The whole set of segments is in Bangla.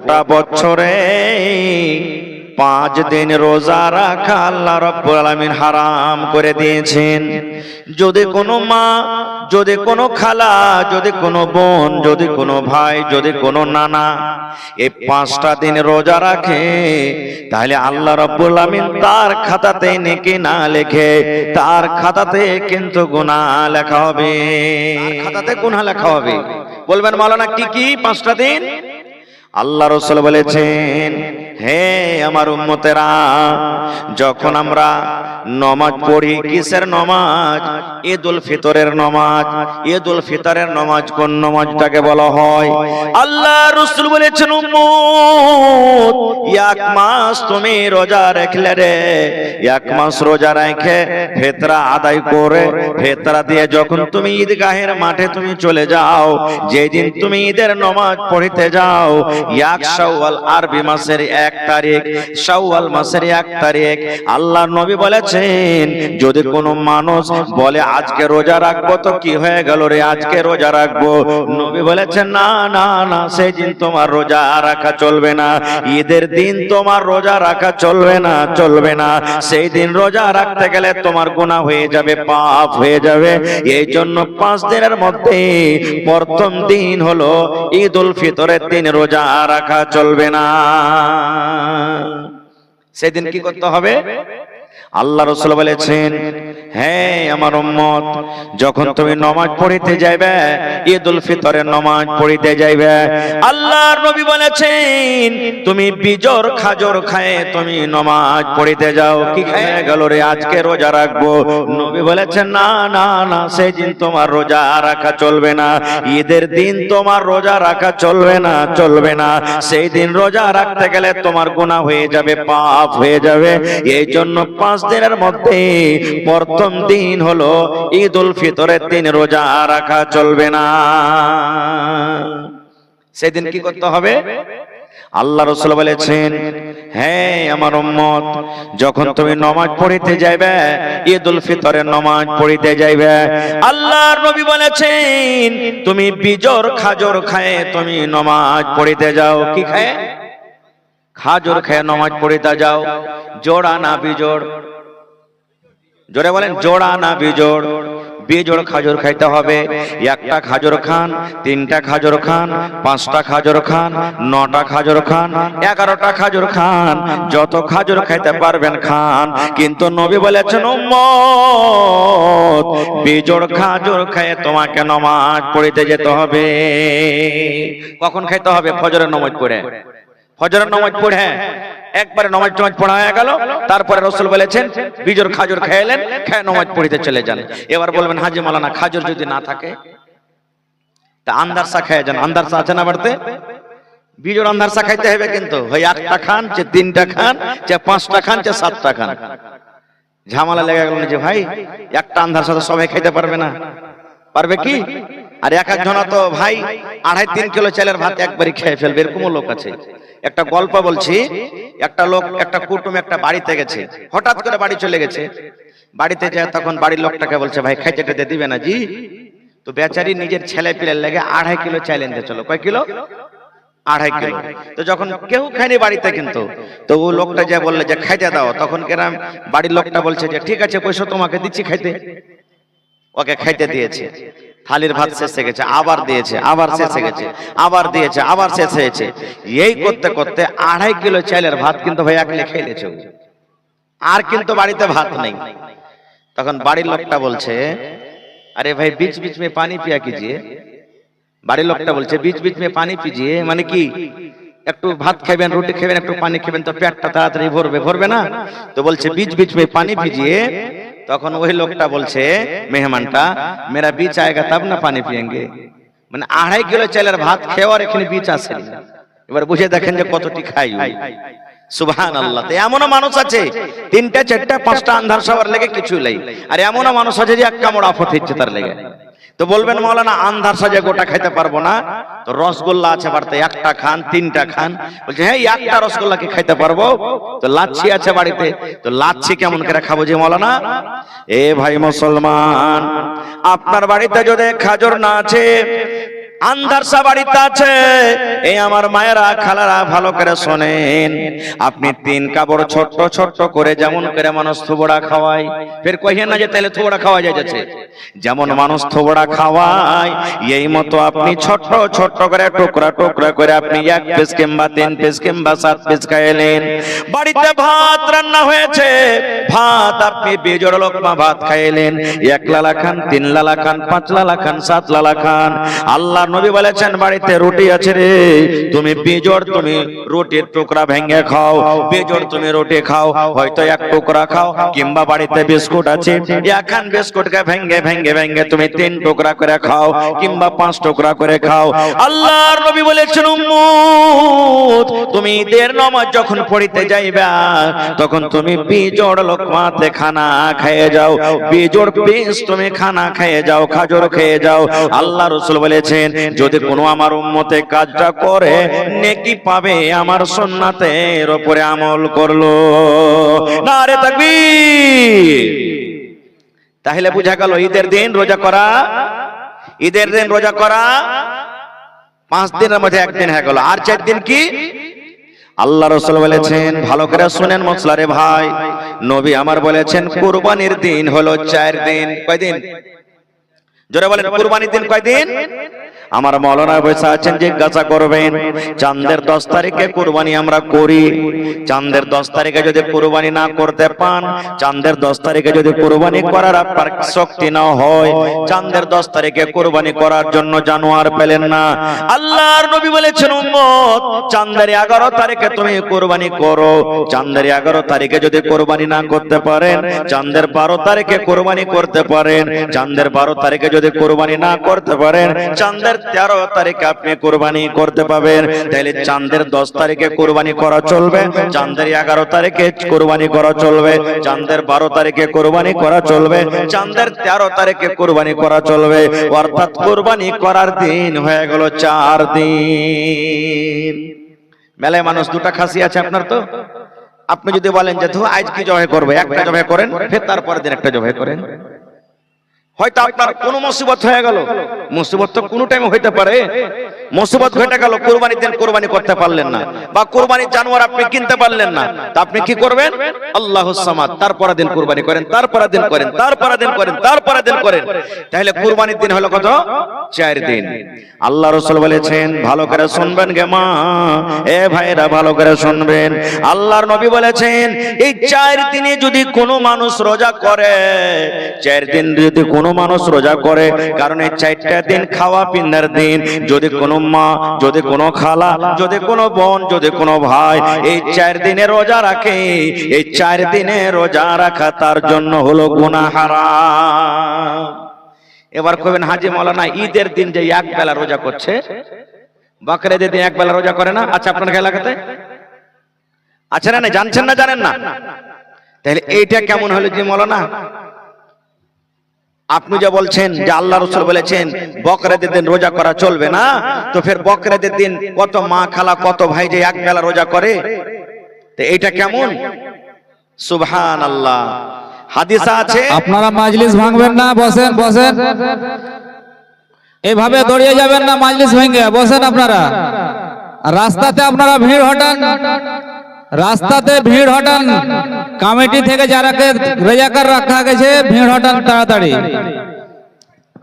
গোটা বছরে 5 দিন রোজা রাখা আল্লাহ রাব্বুল আলামিন হারাম করে দিয়েছেন। যদি কোনো মা, যদি কোনো খালা, যদি কোনো বোন, যদি কোনো ভাই, যদি কোনো নানা এই 5টা দিন রোজা রাখে, তাহলে আল্লাহ রাব্বুল আলামিন তার খাতাতে নেকি না লেখে, তার খাতাতে কিন্তু গুনাহ লেখা হবে। খাতাতে গুনাহ লেখা হবে। বলবেন মাওলানা কি কি 5টা দিন? আল্লাহ রাসূল বলেছেন, হে আমার উম্মতেরা, যখন আমরা নামাজ পড়ি, কিসের নামাজ? ঈদুল ফিতরের নামাজ। ঈদুল ফিতরের নামাজ কোন নামাজটাকে বলা হয়? আল্লাহ রাসূল বলেছেন, উম্মত, 1 মাস তুমি রোজা রাখলে রে, 1 মাস রোজা রেখে ফিতরা আদায় করে, ফিতরা দিয়ে যখন তুমি ঈদগাহের মাঠে তুমি চলে যাও, যেদিন তুমি ঈদের নামাজ পড়তে যাও, 1 শাওয়াল আরবি মাসের 1 তারিখ, শাওয়াল মাসের 1 তারিখ, আল্লাহর নবী বলেছেন, যদি কোনো মানুষ বলে আজকে রোজা রাখবো, তো কি হয়ে গেল রে, আজকে রোজা রাখবো, নবী বলেছেন না না না, সেই দিন তোমার রোজা রাখা চলবে না, ঈদের দিন তোমার রোজা রাখা চলবে না, চলবে না। সেই দিন রোজা রাখতে গেলে তোমার গুনাহ হয়ে যাবে, পাপ হয়ে যাবে। এই জন্য 5 দিনের মধ্যে প্রথম দিন হলো ঈদুল ফিতরের দিন রোজা রাখা চলবে না। সেদিন কি করতে হবে? আল্লাহ রাসূল বলেছেন, হ্যাঁ আমার উম্মত, যখন তুমি নামাজ পড়িতে যাইবে, ঈদুল ফিতরের নামাজ পড়িতে যাইবে, আল্লাহর নবী বলেছেন, তুমি বিজর খাজর খায়ে তুমি নামাজ পড়িতে যাও, কি খেয়ে গেল রে, আজকে রোজা রাখবো, নবী বলেছেন না না না, সেই দিন তোমার রোজা রাখা চলবে না, ঈদের দিন তোমার রোজা রাখা চলবে না, চলবে না। সেই দিন রোজা রাখতে গেলে তোমার গুনাহ হয়ে যাবে, পাপ হয়ে যাবে। এই জন্য 5 দিনের মধ্যে প্রথম দিন হলো ঈদুল ফিতরের দিন রোজা রাখা চলবে না। সেদিন কি করতে হবে? আল্লাহ রাসূল বলেছেন, হ্যাঁ আমার উম্মত, যখন তুমি নামাজ পড়িতে যাইবে, ঈদুল ফিতরের নামাজ পড়িতে যাইবে, আল্লাহর নবী বলেছেন, তুমি বিজর খাজর খায়ে তুমি নামাজ পড়িতে যাও, কি খায়? খাজর খেয়ে নামাজ পড়িতে যাও। জোড়া না বিজোড়? জোরে বলেন, জোড়া না বিজোড়? বিজোড় খাজর খাইতে হবে। 1টা খাজর খান, 3টা খাজর খান, 5টা খাজর খান, 9টা খাজর খান, 11টা খাজর খান, যত খাজর খাইতে পারবেন খান। কিন্তু নবী বলেছেন, উম্মত, বিজোড় খাজর খেয়ে তোমাকে নামাজ পড়িতে যেতে হবে। কখন খাইতে হবে? ফজরের নামাজ পড়ে। ফজরের নামাজ পড়ে একবারে নামাজ পড়া হয়ে গেল, তারপরে রাসূল বলেছেন, বিজোর খাজর খেলেন, খেয়ে নামাজ পড়িতে চলে যান। এবার বলবেন, হাজী মাওলানা, খাজর যদি না থাকে তা আন্দারসা খেয়ে যান। আন্দারসা আছে না বাড়িতে? বিজোর আন্দারসা খাইতে হবে, কিন্তু হয় 1টা খান, যে 3টা খান, যে 5টা খান, যে 7টা খান। ঝামেলা লেগে গেল যে ভাই 1টা আন্দারসা তো সবাই খাইতে পারবে না, পারবে কি? আর এক একজনা তো ভাই 2.5-3 কিলো চালের ভাত একবারই খেয়ে ফেলবে, এরকমও লোক আছে। একটা গল্প বলছি, একটা লোক, একটা কুটুম একটা বাড়িতে গেছে, হঠাৎ করে বাড়ি চলে গেছে। বাড়িতে যায়, তখন বাড়ির লোকটাকে বলছে, ভাই খাইতে টেতে দিবে না জি? তো বেচারি নিজের ছেলে পিলের লেগে 2.5 কিলো চাল এনতে চলো। কয় কিলো? 2.5 কিলো। তো যখন কেউ খায়নি বাড়িতে, কিন্তু তো ও লোকটা যে বললে যে খাইতে দাও, তখন কেরাম বাড়ির লোকটা বলছে যে ঠিক আছে, পয়সা তোমাকে দিচ্ছি খাইতে। ওকে খাইতে দিয়েছে, থালির ভাত শেষ হয়ে গেছে, আবার দিয়েছে, আবার শেষ হয়ে গেছে, আবার দিয়েছে, আবার শেষ হয়েছে। এই করতে করতে 2.5 কিলো চালের ভাত কিন্তু ভাই একলে খেয়ে নিয়েছে, আর কিন্তু বাড়িতে ভাত নেই। তখন বাড়ির লোকটা বলছে, আরে ভাই बीच बीच में पानी पिया कीजिए। বাড়ির লোকটা বলছে, बीच बीच में पानी पीजिए, মানে কি, একটু ভাত খাবেন, রুটি খাবেন, একটু পানি খাবেন, তো পেটটা তাড়াতাড়ি ভরবে, ভরবে না? তো বলছে बीच बीच में पानी पीजिए। তখন ওই লোকটা বলছে, মেহমানটা, মেরা बीच आएगा तब ना पानी पिएंगे। মানে 2.5 কিলো চালের ভাত খেয়ে আর এখানে बीच আসে। এবার বুঝে দেখেন যে কতটি খাই। সুবহানাল্লাহ। তো এমনও মানুষ আছে 3টা 4টা 5টা আন্ধার সবার লেগে কিছু নাই, আর এমনও মানুষ আছে যে 1 কামড় আফত হচ্ছে তার লেগে। তো বলবেন মাওলানা আন্ধার সাজে গোটা খাইতে পারবো না, তো রসগোল্লা আছে বাড়িতে, 1টা খান 3টা খান। বলছে হ্যাঁ 1টা রসগোল্লা কি খাইতে পারবো? তো লাচ্ছি আছে বাড়িতে, তো লাচ্ছি কেমন করে খাবো যে মাওলানা? এ ভাই মুসলমান, আপনার বাড়িতে যদি খাজর না আছে, আন্ধারসা বাড়িতে আছে। এই আমার মায়েরা খালারা ভালো করে শোনেন, আপনি 3 কাপড় ছোট্ট ছোট্ট করে যেমন করে মানুষ থোবড়া খাওয়ায়, ফের কইেন না যে তাহলে থোবড়া খাওয়া যাচ্ছে, যেমন মানুষ থোবড়া খাওয়ায় এই মতো আপনি ছোট্ট ছোট্ট করে টুকরা টুকরা করে আপনি 1 পিস কিংবা 3 পিস কিংবা 7 পিস খাইলেন। বাড়িতে ভাত রান্না হয়েছে, ভাত আপনি বেজোড় লোকমা ভাত খাইলেন, 1 লালা খান, 3 লালা খান, 5 লালা খান, 7 লালা খান। আল্লাহ নবী বলেছেন বাড়িতে রুটি আছে রে, তুমি বেজোড় তুমি রুটির টুকরা ভেঙে খাও, বেজোড় তুমি রুটি খাও, হয়তো 1 টুকরা খাও, কিংবা বাড়িতে বিস্কুট আছে, 1 খান বিস্কুটকে ভেঙে ভেঙে ভেঙে তুমি 3 টুকরা করে খাও, কিংবা 5 টুকরা করে খাও। আল্লাহর নবী বলেছেন উম্মত, তুমি ঈদের নামাজ যখন পড়িতে যাইবা তখন তুমি বেজোড় লোকমাতে খানা খেয়ে যাও, বেজোড় পিস তুমি খানা খেয়ে যাও, খাজর খেয়ে যাও। আল্লাহ রাসূল বলেছেন যদি কোনো আমার উম্মতে কাজটা করে নেকি পাবে আমার সুন্নাতের উপরে আমল করলো। নারে তাকবীর। তাহলে বুঝা গেল ঈদের দিন রোজা করা, ঈদের দিন রোজা করা 5 দিনের মধ্যে 1 দিন হয়ে গেল, আর 4 দিন কি? আল্লাহ রাসূল বলেছেন ভালো করে শুনেন মশলারে ভাই, নবী আমার বলেছেন কুরবানির দিন হলো 4 দিন। কয় দিন? জোরে বলেন, কুরবানির দিন কয় দিন? আমার মাওলানা বসে আছেন, জিজ্ঞাসা করবেন চাঁদের 10 তারিখে কুরবানি আমরা করি, চাঁদের 10 তারিখে যদি কুরবানি না করতে পান, চাঁদের 10 তারিখে যদি কুরবানি করার আপনার শক্তি না হয়, চাঁদের 10 তারিখে কুরবানি করার জন্য জানোয়ার পেলেন না, আল্লাহর নবী বলেছেন উম্মত চাঁদের 11 তারিখে তুমি কুরবানি করো। চাঁদের 11 তারিখে যদি কুরবানি না করতে পারেন, চাঁদের 12 তারিখে কুরবানি করতে পারেন, চাঁদের 12 তারিখে যদি কুরবানি না করতে পারেন, চাঁদের 13 তারিখে আপনি কুরবানি করতে পাবেন। তাহলে চাঁদের 10 তারিখে কুরবানি করা চলবে, চাঁদের 11 তারিখে কুরবানি করা চলবে, চাঁদের 12 তারিখে কুরবানি করা চলবে, চাঁদের 13 তারিখে কুরবানি করা চলবে। অর্থাৎ কুরবানি করার দিন হয়ে গেল 4 দিন। মেলায় মানুষ 2টা খাসি আছে আপনার, তো আপনি যদি বলেন যে তো আজ কি জবাই করবে, একটা জবাই করেন, ফের তারপরের দিন একটা জবাই করেন। হয়তো আপনার কোনো মুসিবত হয়ে গেল, মুসিবত তো কোনো টাইমে হইতে পারে, মুসিবত ঘটে গেল, কুরবানির দিন কুরবানি করতে পারলেন না, বা কুরবানির জানোয়ার আপনি কিনতে পারলেন না, তা আপনি কি করবেন? আল্লাহুস সামাদ, তারপরের দিন কুরবানি করেন, তারপরের দিন করেন, তারপরের দিন করেন, তারপরের দিন করেন। তাহলে কুরবানির দিন হলো কত? 4 দিন। আল্লাহ রাসূল বলেছেন ভালো করে শুনবেন গে মা, এ ভাইরা ভালো করে শুনবেন। আল্লাহর নবী বলেছেন এই 4 দিনে যদি কোনো মানুষ রোজা করে, 4 দিন যদি কোনো মানুষ রোজা করে, কারণ এই 4টা দিন খাওয়া পিন্নার দিন, যদি কোনো মা, যদি কোনো খালা, যদি কোনো বোন, যদি কোনো ভাই এই 4 দিনে রোজা রাখে, এই 4 দিনে রোজা রাখা তার জন্য হলো গুনাহ হারাম। এবার কইবেন হাজী মাওলানা ঈদের দিন যে 1 বেলা রোজা করছে, বকরিদের দিন 1 বেলা রোজা করে না? আচ্ছা আপনার এলাকাতে আছে না? জানছেন না? জানেন না? তাহলে এইটা কেমন হলো যে মাওলানা? আপনি যে বলছেন যে আল্লাহ রাসূল বলেছেন বকরিদের দিন রোজা করা চলবে না, তো ফের বকরিদের দিন কত মা খালা কত ভাই যে 1 বেলা রোজা করে, তো এইটা কেমন? সুবহানাল্লাহ। হাদিস আছে, আপনারা মাজলিস ভাঙবেন না, বসেন বসেন, এভাবে দৌড়িয়ে যাবেন না মাজলিস ভেঙে, বসেন আপনারা। রাস্তাতে আপনারা ভিড় হটান, রাস্তাতে ভিড় হটান, কমিটি থেকে যারাকে রেজাকার রাখা গেছে ভিড় হটান তাড়াতাড়ি।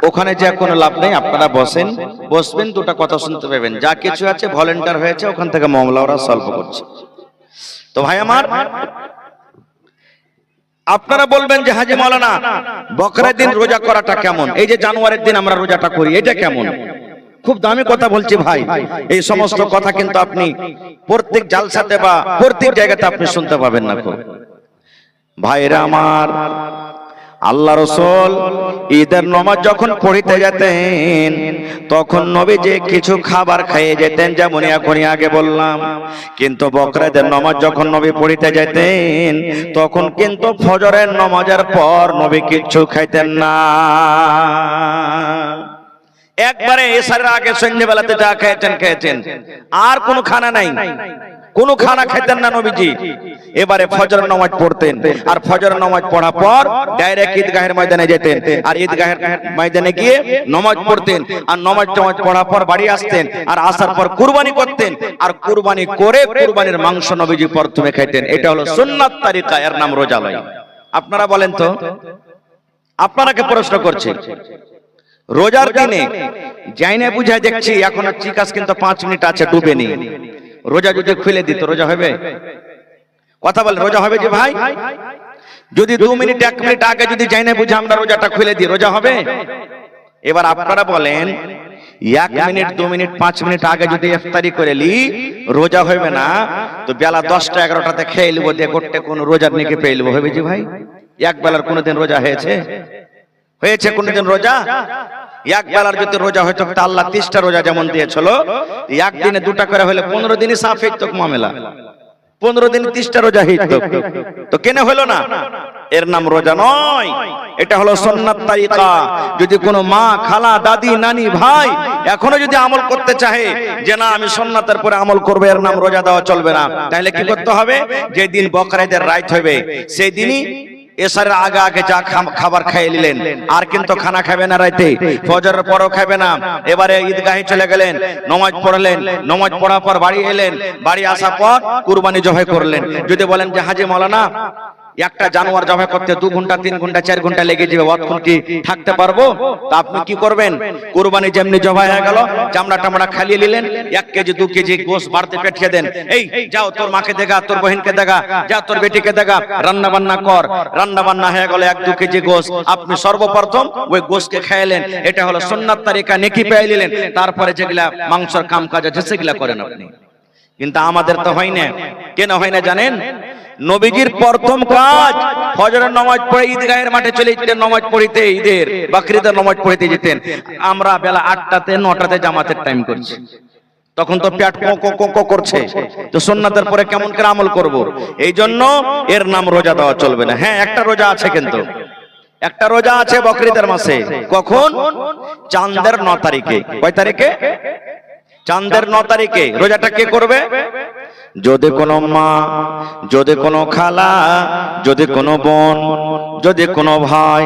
ওখানে যে কোনো লাভ নেই, আপনারা বসেন, বসবেন, 2টা কথা শুনতে পাবেন, যা কিছু আছে ভলেন্টিয়ার হয়েছে ওখান থেকে মামলা ওরা সলভ করছে। তো ভাই আমার, আপনারা বলবেন যে হাজী মাওলানা বকরির দিন রোজা করাটা কেমন, এই যে জানুয়ারির দিন আমরা রোজাটা করি এটা কেমন? খুব দামি কথা বলছি ভাই, এই সমস্ত কথা কিন্তু আপনি প্রত্যেক জালসাতে বা প্রত্যেক জায়গাতে আপনি শুনতে পাবেন না। ভাইরা আমার, আল্লাহ রাসূল ঈদের নামাজ যখন পড়িতে যেতেন তখন নবীজি কিছু খাবার খেয়ে যেতেন, যেমন এখনই আগে বললাম। কিন্তু বকরিদের নামাজ যখন নবী পড়িতে যেতেন তখন কিন্তু ফজরের নামাজের পর নবী কিছু খাইতেন না। একবারে এশারের আগে সন্ধ্যাবেলাতে যা খেয়েছেন খেয়েছেন, আর কোনো খানা নাই। কোনো খানা খেতেন না নবীজি। এবারে ফজর নামাজ পড়তেন, আর ফজর নামাজ পড়ার পর ডাইরেক্ট ঈদগাহের ময়দানে যেতেন, আর ঈদগাহের ময়দানে গিয়ে নামাজ পড়তেন, আর নামাজ পড়ার পর বাড়ি আসতেন, আর আসার পর কুরবানি করতেন, আর কুরবানি করে কুরবানির মাংস নবীজি প্রথমে খাইতেন। এটা হলো সুন্নাত তারিকা, এর নাম রোজা লয়। আপনারা বলেন তো, আপনারাকে প্রশ্ন করছি, রোজার দিনে যাইনে বুঝায় দেখছি এখনো চিকাস কিন্তু 5 মিনিট আছে, ডুবেনি। রোজা যদি খুলে দিত রোজা হবে? কথা বলেন, রোজা হবে যে ভাই? যদি 2 মিনিট 1 মিনিট আগে যদি যাইনে বুঝে আমরা রোজাটা খুলে দিই, রোজা হবে? এবার আপনারা বলেন, 1 মিনিট 2 মিনিট 5 মিনিট আগে যদি ইফতারি করে লি রোজা হবে না, তো বেলা 10টা 11টাতে খেয়ে লিব, দিয়ে গোটে কোন রোজার নিকে পেয়ে লিব, হবে যে ভাই? এক বেলার কোনদিন রোজা হয়েছে? হয়েছে কোনদিন রোজা? এক বেলার যদি রোজা হয়তো আল্লাহ 30টা রোজা যেমন দিয়েছিল, একদিনে 2টা করে হলে 15 দিনই সাফ হইতো মামলা। 15 দিন 30টা রোজা হইতো, তো কেন হলো না? এর নাম রোজা নয়, এটা হলো সুন্নাত তারিকা। যদি কোনো মা, খালা, দাদি, নানি, ভাই এখনো যদি আমল করতে চাহে যে না আমি সুন্নাতের পরে আমল করব, এর নাম রোজা দেওয়া চলবে না। তাহলে কি করতে হবে? যে দিন বকরা ঈদের রাত হবে সেই দিনই এসারের আগে আগে যা খাবার খাইয়ে নিলেন, আর কিন্তু খানা খাবে না রাতে, ফজরের পরও খাবে না। এবারে ঈদগাহে চলে গেলেন, নামাজ পড়লেন, নামাজ পড়ার পর বাড়ি এলেন, বাড়ি আসার পর কুরবানি জবাই করলেন। যদি বলেন যে হাজী মাওলানা একটা জানোয়ার জবাই করতে 2 ঘন্টা 3 ঘন্টা 4 ঘন্টা লেগে যাবে, অতক্ষণ কি থাকতে পারবো? তা আপনি কি করবেন? কুরবানি যেমনি জবাই হয়ে গেল, চামড়া টামড়া খালিয়ে নিলেন, 1 কেজি 2 কেজি গোশত বাড়তে পাঠিয়ে দেন। এই যাও তোর মাকে দেখা, তোর বহিনকে দেখা, যা তোর বেটিকে দেখা, রান্না বান্না কর। রান্না বান্না হয়ে গেল 1-2 কেজি গোশত, আপনি সর্বপ্রথম ওই গোশতকে খাইলেন। এটা হলো সুন্নাত তারিকা, নেকি পেয়ে নিলেন। তারপরে যেগুলা মাংসের কাম কাজ আছে সেগুলা করেন আপনি। কিন্তু আমাদের তো হয় না। কেন হয় না জানেন? নবীজির প্রথম কাজ ফজরের নামাজ পড়ে ঈদগাহের মাঠে চলে যেতেন নামাজ পড়িতে, ঈদের বকরিদের নামাজ পড়িতে যেতেন। আমরা বেলা 8টাতে 9টাতে জামাতের টাইম করছি, তখন তো পেট কোঁ করছে, তো সুন্নাতের পরে কেমন করে আমল করব? এই জন্য এর নাম রোজা দেওয়া চলবে না। হ্যাঁ, একটা রোজা আছে, কিন্তু একটা রোজা আছে বকরিদের মাসে। কখন? চাঁদের 9 তারিখে। কয় তারিখে? চাঁদের 9 তারিখে। রোজাটা কে করবে? যদি কোনো মা, যদি কোনো খালা, যদি কোনো বোন, যদি কোনো ভাই,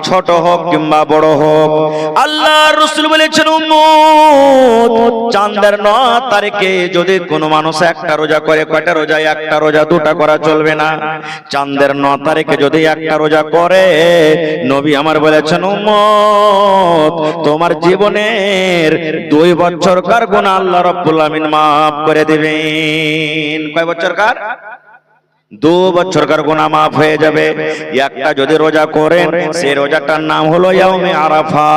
ছোট হোক কিংবা বড় হোক, আল্লাহর রাসূল বলেছেন উম্মত চাঁদের 9 তারিখে যদি কোনো মানুষ একটা রোজা করে, কয়টা রোজা? একটা রোজা, 2টা করা চলবে না। চাঁদের 9 তারিখে যদি একটা রোজা করে, নবী আমার বলেছেন উম্মত তোমার জীবনের 2 বছরকার গুনাহ আল্লাহ রাব্বুল আমিন মাফ করে দিবেন। কয় বছরকার? 2 বছরকার গুনাহ মাফ হয়ে যাবে। একটা যদি রোজা করেন, সেই রোজাটার নাম হলো ইয়াউমে আরাফা।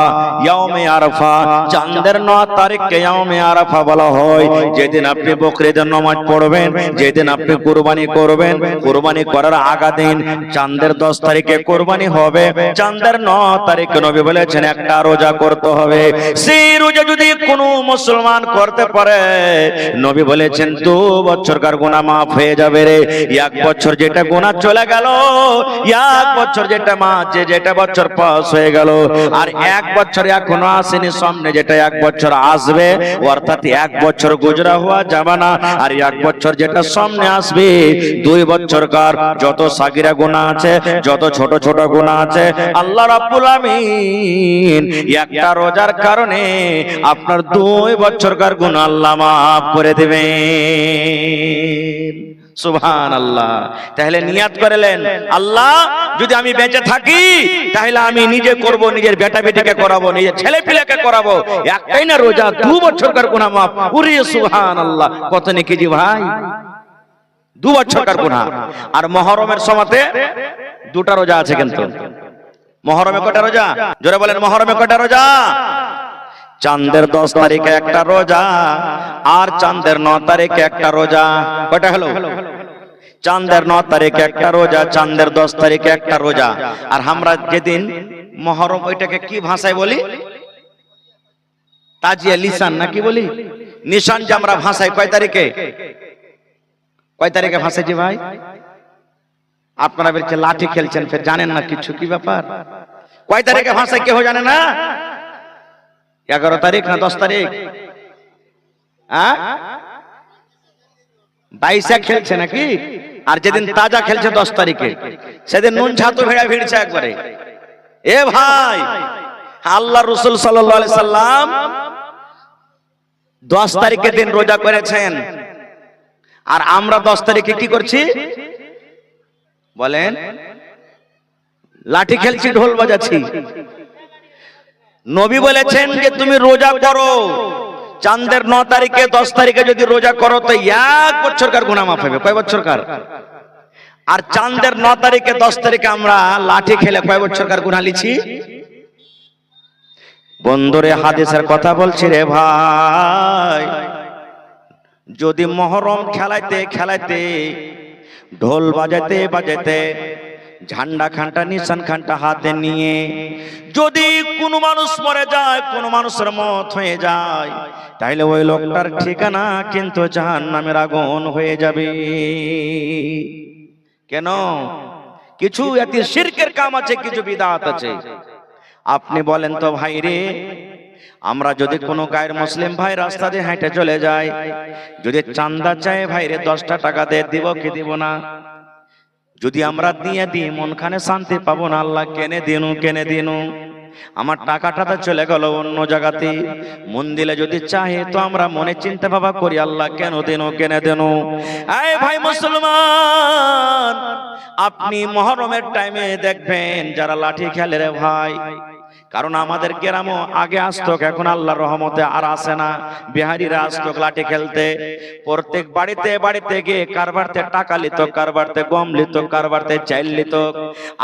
ইয়াউমে আরাফা, চাঁদের 9 তারিখকে ইয়াউমে আরাফা বলা হয়। যেদিন আপনি বকরিদের নামাজ পড়বেন, যেদিন আপনি কুরবানি করবেন, কুরবানি করার আগা দিন চাঁদের 10 তারিখে কুরবানি হবে। চাঁদের 9 তারিখে নবী বলেছেন একটা রোজা করতে হবে। সেই রোজা যদি কোনো মুসলমান করতে পারে, নবী বলেছেন 2 বছরকার গুনাহ মাফ হয়ে যাবে রে। 1 বছর যেটা গুনাহ চলে গেল, 1 বছর যেটা যেটা বছর পাস হয়ে গেল, আর 1 বছর এখনো আসেনি, সামনে যেটা 1 বছর আসবে, অর্থাৎ 1 বছর গুজরা হওয়া যাবে না। আর 1 বছর যেটা সামনে আসবে, 2 বছরকার যত সাগিরা গুনাহ আছে, যত ছোট ছোট গুনাহ আছে, আল্লাহ রাব্বুল আমিন একটা রোজার কারণে আপনার 2 বছরকার গুনাহ আল্লাহ মাফ করে দিবেন। সুবহানাল্লাহ। তাহলে নিয়াত করলেন, আল্লাহ যদি আমি বেঁচে থাকি তাহলে আমি নিজে করব, নিজের বেটা বেটিকে করাবো, নিজের ছেলে পিলেকে করাবো। একটাই না রোজা, 2 বছরকার গুনাহ মাফ। ওরে সুবহানাল্লাহ, কত নেকি জি ভাই! 2 বছরকার গুনাহ। আর মুহররমের সময়তে 2টা রোজা আছে। কিন্তু মুহররমে কয়টা রোজা? জোরে বলেন, মুহররমে কয়টা রোজা? চাঁদের 10 তারিখে একটা রোজা, আর চাঁদের 9 তারিখে একটা রোজা। কয়টা হলো? চাঁদের 9 তারিখে একটা রোজা, চাঁদের 10 তারিখে একটা রোজা। আর আমরা যেদিন মুহররম, ওইটাকে কি ভাষায় বলি? তাজিয়া লিসান নাকি বলি? নিশান যে আমরা ভাষায় কয় তারিখে? কয় তারিখে ভাষাইছি ভাই? আপনারা বলছেন লাঠি খেলছেন, ফের জানেন না কিছু, কি ব্যাপার? কয় তারিখে ভাষায় কেউ জানে না? 11 তারিখ না 10 তারিখ? 22 খেলছে নাকি, আর যেদিন তাজা খেলছে 10 তারিখে, সেদিন নুন ছাতু ভেড়া ভিড়ছে একবারে। এ ভাই, আল্লাহ রাসূল সাল্লাল্লাহু আলাইহি সাল্লাম 10 তারিখের দিন রোজা করেছেন, আর আমরা 10 তারিখে কি করছি বলেন? লাঠি খেলছি, ঢোল বাজাচ্ছি। নবী বলেছেন যে তুমি রোজা করো, চাঁদের 9 তারিখে 10 তারিখে যদি রোজা করো তো 1 বছরকার গুনাহ মাফ হবে। কয় বছরকার? আর চাঁদের 9 তারিখে 10 তারিখে আমরা লাঠি খেলে কয় বছরকার গুনাহ লিছি? বন্ধুরে, হাদিসের কথা বলছি রে ভাই, যদি মহরম খেলাইতে খেলাইতে, ঢোল বাজাইতে বাজাইতে, ঝান্ডা খানটা নিশান খানটা হাতে নিয়ে যদি কোনো মানুষ মরে যায়, কোনো মানুষের মত হয়ে যায়, তাইলে ওই লোকটার ঠিকানা কিন্তু জাহান্নামের আগুন হয়ে যাবে। কেন? কিছু এতে শিরকের কাম আছে, কিছু বিদআত আছে। আপনি বলেন তো ভাই রে, আমরা যদি কোনো গায়ের মুসলিম ভাই রাস্তা দিয়ে হেঁটে চলে যায়, যদি চাঁদা চায় ভাই রে 10টা টাকা দিয়ে দিব কি দিব না? যদি আমরা দিয়ে দিই মনখানে শান্তি পাবো না? আল্লাহ কেনে দিনু আমার টাকাটা তো চলে গেল অন্য জায়গাতে। মন দিলে যদি চাহে তো আমরা মনে চিন্তা ভাবা করি, আল্লাহ কেন দেন। এই ভাই মুসলমান, আপনি মহরমের টাইমে দেখবেন যারা লাঠি খেলে রে ভাই, কারণ আমাদের গ্রামও আগে আসতো, এখন আল্লাহর রহমতে আর আসে না। বিহারিরা আসতো লাঠি খেলতে, প্রত্যেক বাড়িতে বাড়িতে গিয়ে কারবারতে টাকা লিত, কারবারতে গম লিত, কারবারতে চাল লিত,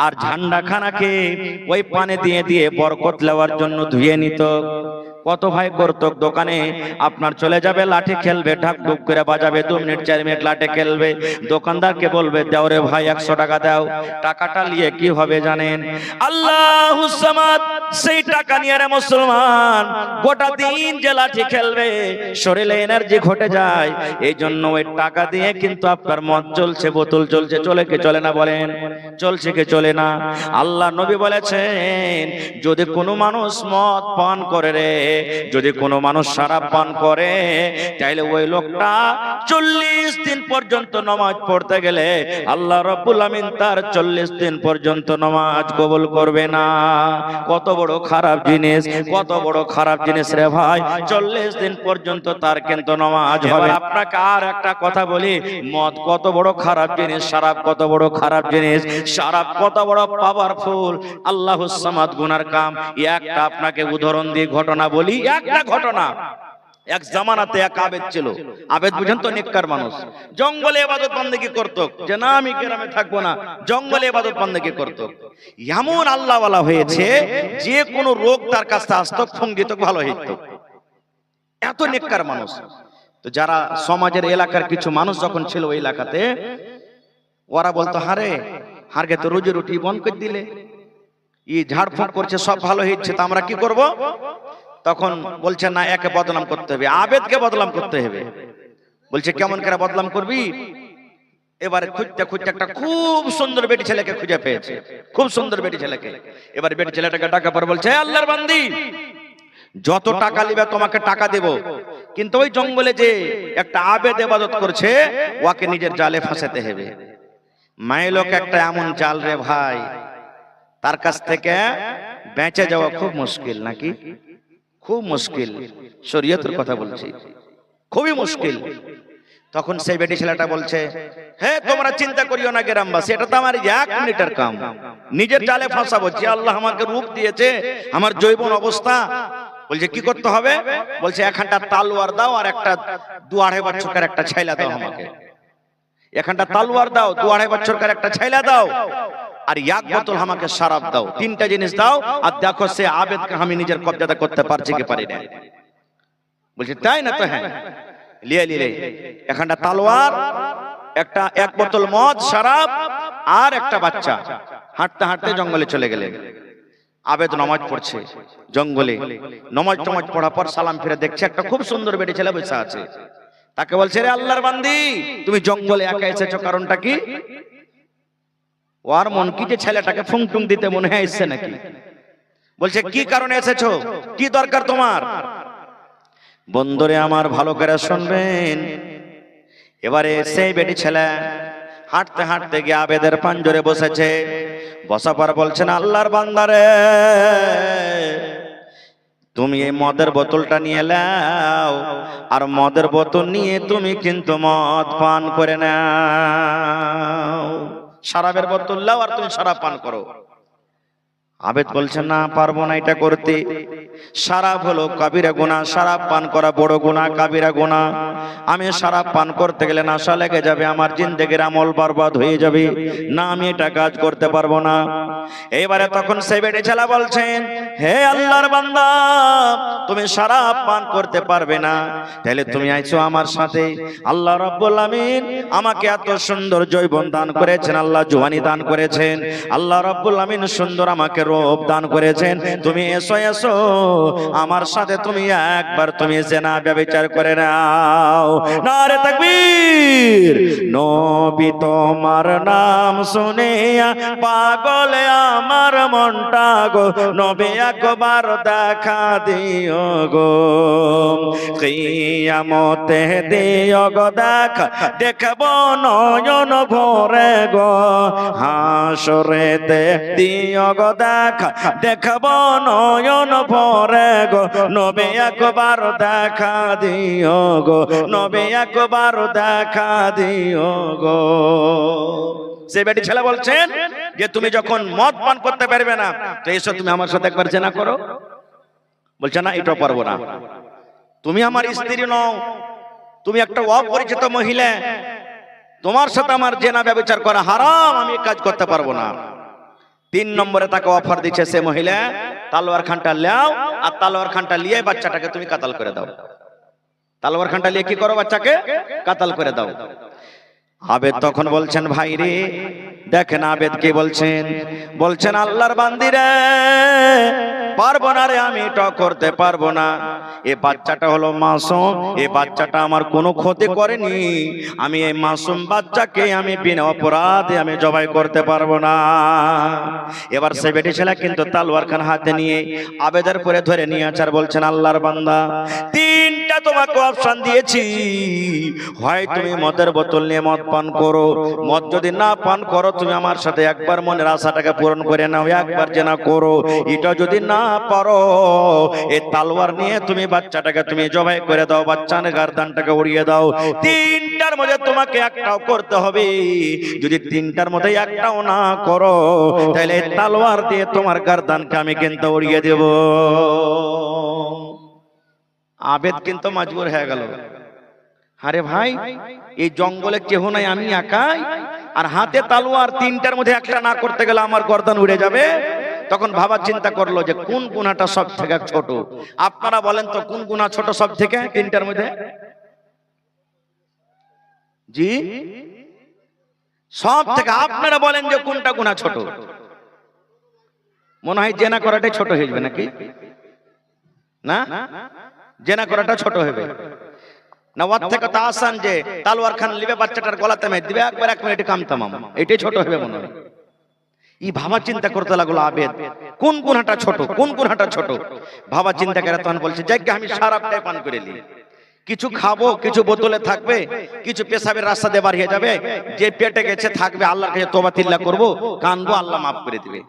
আর ঝান্ডা খানাকে ওই পানি দিয়ে দিয়ে বরকত নেওয়ার জন্য ধুয়ে নিত। কত ভাই করত, দোকানে আপনার চলে যাবে, লাঠি খেলবে, ঢাক ঢুক করে বাজাবে, 2 মিনিট 4 মিনিট লাঠি খেলবে, দোকানদারকে বলবে দাও রে ভাই 100 টাকা দাও। টাকাটা নিয়ে কি হবে জানেন? আল্লাহুস সামাদ। সেই টাকা নিয়ে রে মুসলমান গোটা দিন যে লাঠি খেলবে, শরীরে এনার্জি ঘটে যায়। এই জন্য ওই টাকা দিয়ে কিন্তু আপনার মদ চলছে, বোতল চলছে, চলে কি চলে না বলেন? চলছে কি চলে না? আল্লাহ নবী বলেছেন, যদি কোনো মানুষ মদ পান করে রে, যদি কোনো মানুষ শরাব পান করে, তাহলে ওই লোকটা 40 দিন পর্যন্ত নামাজ পড়তে গেলে আল্লাহ রাব্বুল আমিন তার 40 দিন পর্যন্ত নামাজ কবুল করবে না। কত বড় খারাপ জিনিস, কত বড় খারাপ জিনিস রে ভাই। 40 দিন পর্যন্ত তার কিন্তু নামাজ হবে। আপনাকে আর একটা কথা বলি, মদ কত বড় খারাপ জিনিস, শরাব কত বড় খারাপ জিনিস, শরাব কত বড় পাওয়ারফুল, আল্লাহুস সামাদ গুনার কাম। একটা আপনাকে উদাহরণ দিয়ে ঘটনা বলি, একটা ঘটনা। এক জামানাতে এক আবেদ ছিল। আবেদ বুঝেন তো? নেককার মানুষ, জঙ্গলে ইবাদত বন্দেগী করত, যে না আমি গ্রামে থাকবো না, জঙ্গলে ইবাদত বন্দেগী করত। এমন আল্লাহওয়ালা হয়েছে, যে কোনো রোগ তার কাছে আসতো ফঙ্গিত ভালো হইতো, এত নেককার মানুষ। তো যারা সমাজের এলাকার কিছু মানুষ যখন ছিল ওই এলাকাতে, ওরা বলতো হারে হারগে তো রোজি রুটি বন্ধ করে দিলে, ই ঝাড়ফুঁক করছে, সব ভালো হচ্ছে, তা আমরা কি করব? তখন বলছে না, একে বদনাম করতে হবে, আবেদকে বদনাম করতে হবে। বলছে কেমন করে বদনাম করবি? এবারে খুঁজতে খুঁজতে একটা খুব সুন্দর বেটি ছেলেকে খুঁজে পেয়েছে, খুব সুন্দর বেটি ছেলেকে। এবার বেটি ছেলেটাকে ডাকা পর বলছে, আল্লাহর বান্দি, যত টাকা নিবে তোমাকে টাকা দেব, কিন্তু ওই জঙ্গলে যে একটা আবেদ ইবাদত করছে, ওকে নিজের জালে ফাঁসাতে হবে। মাই লোক একটা এমন জাল রে ভাই, তার কাছ থেকে বেঁচে যাওয়া খুব মুশকিল, নাকি? খুব মুশকিল, শরীয়তের কথা বলছি, খুবই মুশকিল। তখন সেই বেটি ছেলেটা বলছে, হ্যাঁ তোমরা চিন্তা করিও না গ্রামবাসী, এটা তো আমার 1 মিনিটের কাম, নিজের জালে ফাঁসাবো। যে আল্লাহ আমাকে রূপ দিয়েছে, আমার জৈবন অবস্থা। বলছে কি করতে হবে? বলছে এখানটা তালোয়ার দাও, আর একটা 2-2.5 বছরকার একটা ছাইলা দাও আমাকে। এখানটা তালোয়ার দাও, 2-2.5 বছরকার একটা ছাইলা দাও, আর 1 বোতল আমাকে শরাব দাও। 3টা জিনিস দাও, আর দেখো সে আবেদকে আমি নিজের কবজাতে করতে পারছি কি পারি না। বলছে তাই না? তো হ্যাঁ, লিয়ে এখানটা তালোয়ার, একটা 1 বোতল মদ, শরাব, আর একটা বাচ্চা। হাঁটতে হাঁটতে জঙ্গলে চলে গেলেন। আবেদ নামাজ পড়ছে জঙ্গলে, নামাজ পড়ার পর সালাম ফিরে দেখছে একটা খুব সুন্দর বেটি ছেলে বসে আছে। তাকে বলছে, রে আল্লাহর বান্দি, তুমি জঙ্গলে একা এসেছো, কারণটা কি? ওর মন কি যে ছেলেটাকে ফুংটুং দিতে মনে হয় এসছে নাকি। বলছে কি কারণে এসেছো, কি দরকার তোমার? বন্ধুরে আমার ভালো করে শুনবেন, এবারে সেই বেটি ছেলে হাঁটতে হাঁটতে গিয়ে আবেদের পাঞ্জরে বসেছে। বসা পর বলছেন, আল্লাহর বান্দারে, তুমি এই মদের বোতলটা নিয়ে নাও, আর মদের বোতল নিয়ে তুমি কিন্তু মদ পান করে নাও। শরাবের বোতল নাও আর তুমি শরাব পান করো। আবেদ বলছেন, না, পারবো না এটা করতে। শরাব হলো কাবিরা গুনাহ, শরাব পান করা বড় গুনাহ, কাবিরা গুনাহ। আমি শরাব পান করতে গেলে নেশা লেগে যাবে, আমার জিন্দেগির আমল বরবাদ হয়ে যাবে, না আমি এটা কাজ করতে পারবো না। এবারে তখন সেই বেটি ছেলে বলছেন, হে আল্লাহর বান্দা, তুমি শরাব পান করতে পারবে না, তাহলে তুমি আইছো আমার সাথে। আল্লাহ রাব্বুল আমিন আমাকে এত সুন্দর যৌবন দান করেছেন, আল্লাহ জওয়ানি দান করেছেন, আল্লাহ রাব্বুল আমিন সুন্দর আমাকে রূপ দান করেছেন। তুমি এসো এসো আমার সাথে, তুমি একবার তুমি জিনা ব্যভিচার করে নাও। নারে তাকবীর। নবী তোমার নাম শুনে পাগল আমার মনটা গো, নবী একবার দেখা দিও গো, কিয়ামতে দিও গো দেখা, দেখব নয়ন ভরে গো, হাসরেতে দিও গো দেখা, দেখব নয়ন ভরে গো, নবী একবার দেখা দিও গো, নবী একবার দেখা দিও গো। সে বেটি ছেলে বলছেন যে তুমি যখন মদ পান করতে পারবে না, তো এসো তুমি আমার সাথে একবার জেনা করো। বলছে, না, এটা পারবো না, তুমি আমার স্ত্রী নও, তুমি একটা অপরিচিত মহিলা, তোমার সাথে আমার জেনা ব্যভিচার করা হারাম, আমি কাজ করতে পারবো না। 3 নম্বরে তাকে অফার দিচ্ছে সে মহিলা, তালোয়ার খানটা লাও, আর তালোয়ার খানটা নিয়ে বাচ্চাটাকে তুমি কাতাল করে দাও। তালোয়ার খানটা নিয়ে কি করো? বাচ্চাকে কাতাল করে দাও। আবেদ তখন বলছেন, ভাই রে, দেখেন আবেদ কি বলছেন, বলছেন আল্লাহর বান্দিরে, পারবো না রে, আমি এটা করতে পারবো না। এই বাচ্চাটা হলো মাসুম, এই বাচ্চাটা আমার কোনো ক্ষতি করেনি, আমি এই মাসুম বাচ্চাকে আমি বিনা অপরাধে আমি জবাই করতে পারবো না। এবার সে বেটি ছেলে কিন্তু তালোয়ার খান হাতে নিয়ে আবেদের পরে ধরে নিয়ে আছে আর বলছেন, আল্লাহর বান্দা, 3টা তোমাকে অপশন দিয়েছি, হয় তুমি মদের বোতল নিয়ে মদ পান করো, মদ যদি না পান করো তুমি আমার সাথে একবার মনের আশাটাকে পূরণ করে নাও, একবার জেনা করো। এটা যদি না পারো, এই তালোয়ার নিয়ে তুমি বাচ্চাটাকে তুমি জবাই করে দাও, বাচ্চার গর্দানটাকে উড়িয়ে দাও। 3টার মধ্যে তোমাকে একটাও করতে হবে। যদি 3টার মধ্যে একটাও না করো, তাহলে তালোয়ার দিয়ে তোমার গর্দানকে আমি কিন্তু উড়িয়ে দেব। আবেদ কিন্তু মজবুর হয়ে গেল। আরে ভাই, এই জঙ্গলে কেহ নাই, আমি একাই, আর হাতে তালোয়ার, 3টার মধ্যে একটা না করতে গেলে আমার গর্দান উড়ে যাবে। তখন ভাবা চিন্তা করলো যে কোন গুনাহটা সব থেকে ছোট। আপনারা বলেন তো, কোন গুনাহ ছোট সব থেকে 3টার মধ্যে? জি, সব থেকে আপনারা বলেন যে কোনটা গুনাহ ছোট? মনে হয় জেনা করাটাই ছোট হয়ে যাবে নাকি? না, জেনা করাটা ছোট হবে না। ওর থেকে তো আসান যে তালোয়ার খান লিবে বাচ্চাটার গলাতে মেরে দিবে, একবার 1 মিনিটে কাম তামাম, এটাই ছোট হবে মনে হয়। এই ভাবা চিন্তা করতে লাগলো আবেদ, কোন গুনাহটা ছোট, কোন গুনাহটা ছোট। ভাবা চিন্তা করে তখন বলছে, যাকে আমি শরাবটাই পান করে নি, কিছু খাবো, কিছু বোতলে থাকবে, কিছু পেশাবের রাস্তা দিয়ে বাড়িয়ে যাবে, যে পেটে গেছে থাকবে, আল্লাহর কাছে তওবা তিল্লা করব, কানবো, আল্লাহ মাফ করে দিবে।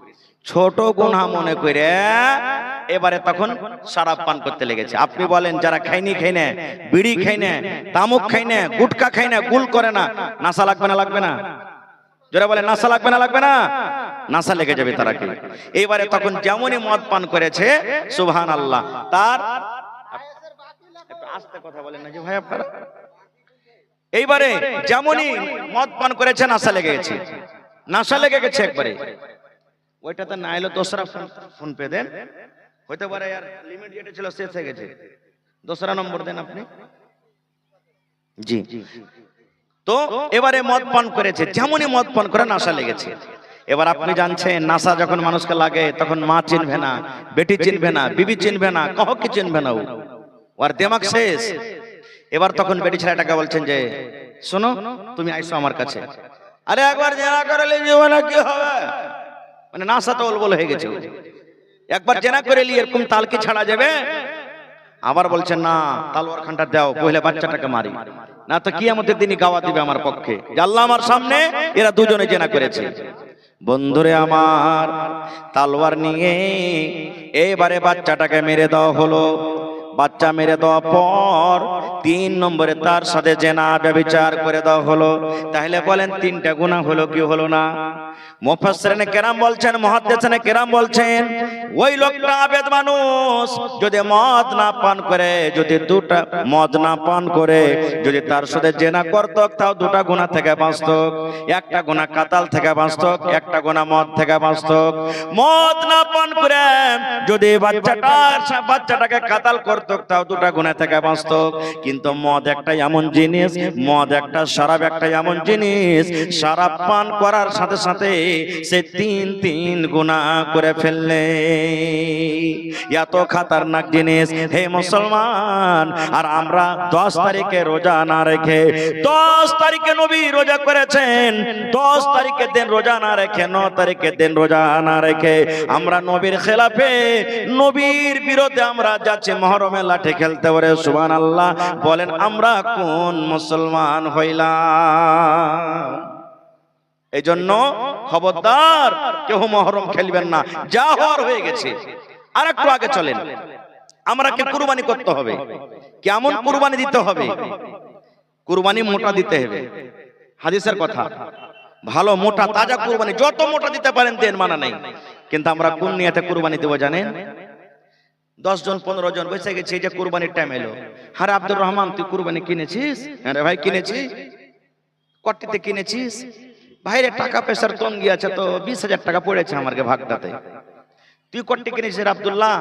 ছোট গুনাহ মনে করে এবারে তখন শরাব পান করতে লেগেছে। আপনি বলেন, যারা খাইনি খাই না, বিড়ি খাই না, তামাক খাই না, গুটকা খাই না, গুল করে না, নাশা লাগবে না? লাগবে না? যারা বলে নাশা লাগবে না, লাগবে না? নাশা লেগে যাবে তারা কি। এবারে তখন যেমনই মদ পান করেছে, সুবহানাল্লাহ, তার আস্তে কথা বলেন না যে ভাই আপনারা, এইবারে যেমনই মদ পান করেছে নাশা লেগে গেছে, নাশা লেগে গেছে একবারে। ওইটাতে না এলো দোসরা ফোন পে দেন, হইতে পারে আর লিমিট যেটা ছিল শেষ হয়ে গেছে, দোসরা নম্বর দেন আপনি। জি, তো এবারে মদ পান করেছে, যেমনই মদ পান করে নাশা লেগেছে। এবার আপনি জানছেন, নাশা যখন মানুষকে লাগে তখন মা চিনবে না, বেটি চিনবে না, বিবি চিনবে না, কাউকে চিনবে না, ওর দিমাগ শেষ। এবার তখন বেটি ছেলেটাকে বলছেন যে, শোনো, তুমি আইসো আমার কাছে। আরে একবার জেনা করে জীবনে কি হবে, মানে নাশা তো ওলবল হয়ে গেছে, একবার জেনা করে লি এরকম তাল কি ছাড়া যাবে? আবার বলছেন, না, তালোয়ার খানটা দাও, পহলে বাচ্চাটাকে মারি। না তো কিয়ামতের দিনই গাওয়া দিবে আমার পক্ষে যে আল্লাহ আমার সামনে এরা দুজনে জেনা করেছে। বন্ধুরে আমার, তালোয়ার নিয়ে এবারে বাচ্চাটাকে মেরে দেওয়া হলো। বাচ্চা মেরে দেওয়ার পর 3 নম্বরে তার সাথে জেনা ব্যভিচার করে দেওয়া হলো। তাহলে বলেন 3টা গুনাহ হলো কি হলো না? মুফাসসিরিনে কেরাম বলছেন, মুহাদ্দিসিনে কেরাম বলছেন, ওই লোকটা আবেদ মানুষ যদি মদ না পান করে, যদি দুটা মদ না পান করে যদি তার সাথে জেনা করত, তাও 2টা গুনাহ থেকে বাঁচত। একটা গুনাহ কাতাল থেকে বাঁচত, একটা গুনাহ মদ থেকে বাঁচত। মদ না পান করে যদি বাচ্চাটাকে কাতাল করত, তাও 2টা গুনাহ থেকে বাঁচত। কিন্তু মদ একটা এমন জিনিস, মদ একটা শরাব একটা এমন জিনিস, শরাব পান করার সাথে সাথে সে 3 গুনাহ করে ফেললে। এত খাতারনাক জিনিস হে মুসলমান। আর আমরা 10 তারিখে রোজা না রেখে, 10 তারিখে নবী রোজা করেছেন, 10 তারিখের দিন রোজা না রেখে, 9 তারিখের দিন রোজা না রেখে আমরা নবীর খেলাফে, নবীর বিরুদ্ধে আমরা যাচ্ছি মহরমে লাঠি খেলতে পারে। সুবহানাল্লাহ বলেন, আমরা কোন মুসলমান হইলাম? এই জন্য খবরদার কেউ মহরম খেলবেন না, যা হওয়ার হয়ে গেছে। আর একটু আগে চলেন, আমরা কি কুরবানি করতে হবে? কেমন কুরবানি দিতে হবে? কুরবানি মোটা দিতে হবে, হাদিসের কথা। ভালো মোটা তাজা কুরবানি, যত মোটা দিতে পারেন দেন, মানা নাই। কিন্তু আমরা কোন নিয়তে কুরবানি দেব জানেন? 10 জন 15 জন বসে গেছে, এই যে কুরবানির টাইম এলো। আরে আব্দুর রহমান, তুই কুরবানি কিনেছিস? আরে ভাই কিনেছি। কটিতে কিনেছিস? ভাইরে টাকা পয়সার তঙ্গি আছে তো 20,000 টাকা পড়েছে আমাকে ভাগটাতে। তুই কটি কিনেছিস আব্দুল্লাহ?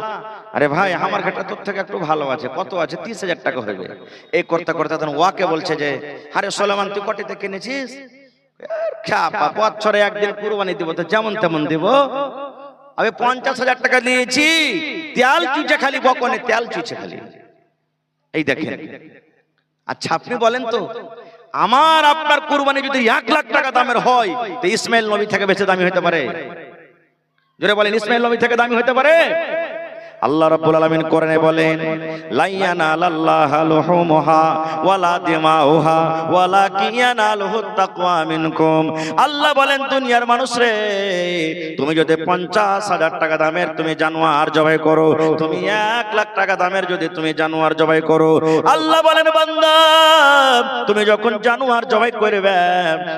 আরে ভাই আমার ঘাটা তোর থেকে একটু ভালো আছে। কত আছে? 30,000 টাকা হবে। এই করতে করতে তখন ওয়াকে বলছে যে, আরে সোলেমান তুই কটিতে কিনেছিস? বছরে একদিন কুরবানি দিব, তো যেমন তেমন দিব। আমি 50,000 টাকা দিয়েছি, তেল চুচে খালি বকনে, তেল চুচে খালি। এই দেখেন। আচ্ছা আপনি বলেন তো, আমার আপনার কুরবানি যদি 1 লাখ টাকা দামের হয়, তো ইসমাইল নবী থেকে বেশি দামি হতে পারে? জোরে বলেন, ইসমাইল নবী থেকে দামি হতে পারে? আল্লাহ রাব্বুল আলামিন কোরআনে বলেন, লাইয়ানালাল্লাহু লুহুমুহা ওয়ালা দিমাউহা ওয়ালাকিন ইয়ানালুহুত তাকওয়া মিনকুম। আল্লাহ বলেন, দুনিয়ার মানুষ রে, তুমি যদি 50,000 টাকা দামের তুমি জানোয়ার জবাই করো, তুমি 1 লাখ টাকা দামের যদি তুমি জানোয়ার জবাই করো, আল্লাহ বলেন বান্দা, তুমি যখন জানোয়ার জবাই করবে,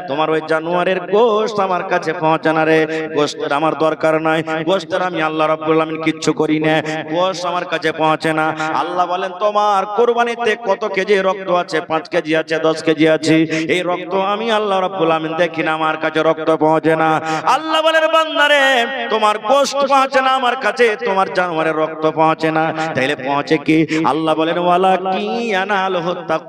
তোমার ওই জানোয়ারের গোশত আমার কাছে পৌঁছে না রে। গোশতের আমার দরকার নাই, গোশতের আমি আল্লাহ রাব্বুল আলামিন কিচ্ছু করি না, গোশত আমার কাছে পৌঁছে না। আল্লাহ বলেন, তোমার কুরবানিতে কত কেজি রক্ত আছে? 5 কেজি আছে, 10 কেজি আছে। এই রক্ত আমি আল্লাহ রাব্বুল আমিন দেখি না, আমার কাছে রক্ত পৌঁছে না। আল্লাহ বলেন, বান্দারে তোমার গোশত পৌঁছে না আমার কাছে, তোমার জানোয়ারের রক্ত পৌঁছে না, তাইলে পৌঁছে কি? আল্লাহ বলেন, ওয়ালাকিন ইয়ানালুহুত তাকওয়া।